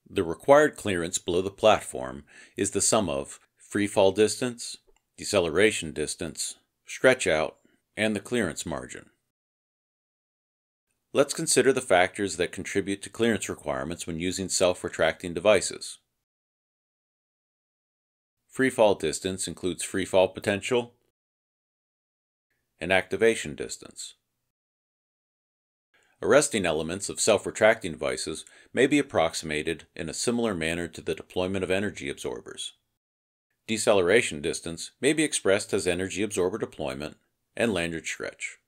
The required clearance below the platform is the sum of free fall distance, deceleration distance, stretch out, and the clearance margin. Let's consider the factors that contribute to clearance requirements when using self-retracting devices. Free fall distance includes free fall potential and activation distance. Arresting elements of self-retracting devices may be approximated in a similar manner to the deployment of energy absorbers. Deceleration distance may be expressed as energy absorber deployment and lanyard stretch.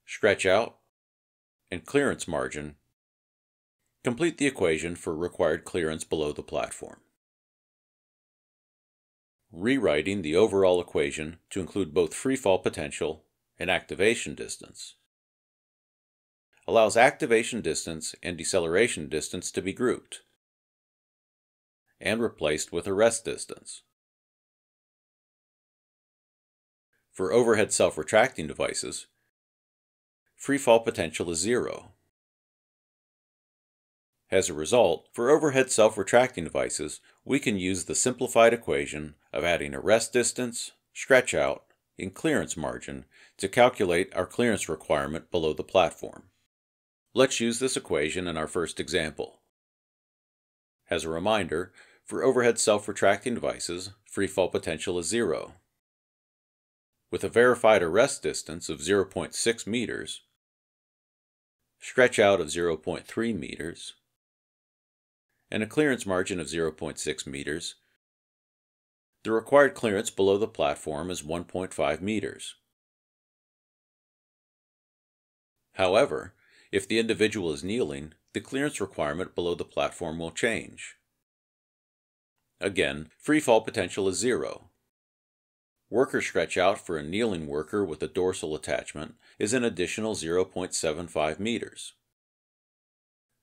Stretch out and clearance margin complete the equation for required clearance below the platform. Rewriting the overall equation to include both free fall potential and activation distance allows activation distance and deceleration distance to be grouped and replaced with arrest distance. For overhead self-retracting devices, free fall potential is 0. As a result, for overhead self-retracting devices, we can use the simplified equation of adding arrest distance, stretch out, and clearance margin to calculate our clearance requirement below the platform. Let's use this equation in our first example. As a reminder, for overhead self-retracting devices, free fall potential is 0. With a verified arrest distance of 0.6 meters, stretch out of 0.3 meters, and a clearance margin of 0.6 meters, the required clearance below the platform is 1.5 meters. However, if the individual is kneeling, the clearance requirement below the platform will change. Again, free fall potential is 0. Worker stretch out for a kneeling worker with a dorsal attachment is an additional 0.75 meters.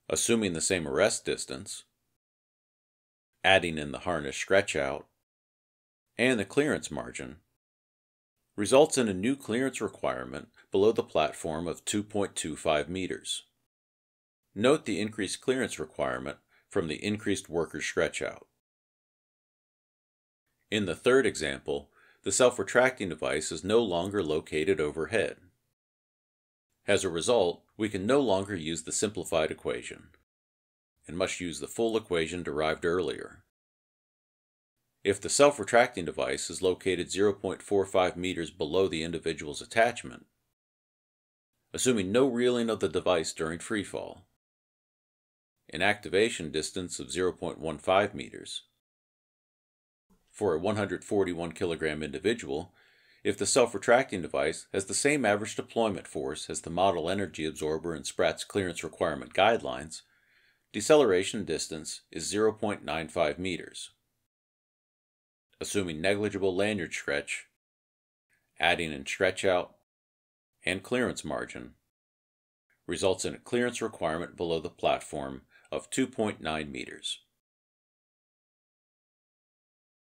Assuming the same arrest distance, adding in the harness stretch out, and the clearance margin, results in a new clearance requirement below the platform of 2.25 meters. Note the increased clearance requirement from the increased worker stretch out. In the third example, the self-retracting device is no longer located overhead. As a result, we can no longer use the simplified equation, and must use the full equation derived earlier. If the self-retracting device is located 0.45 meters below the individual's attachment, assuming no reeling of the device during free fall, an activation distance of 0.15 meters, for a 141 kilogram individual, if the self-retracting device has the same average deployment force as the model energy absorber in Spratt's clearance requirement guidelines, deceleration distance is 0.95 meters. Assuming negligible lanyard stretch, adding in stretch out, and clearance margin, results in a clearance requirement below the platform of 2.9 meters.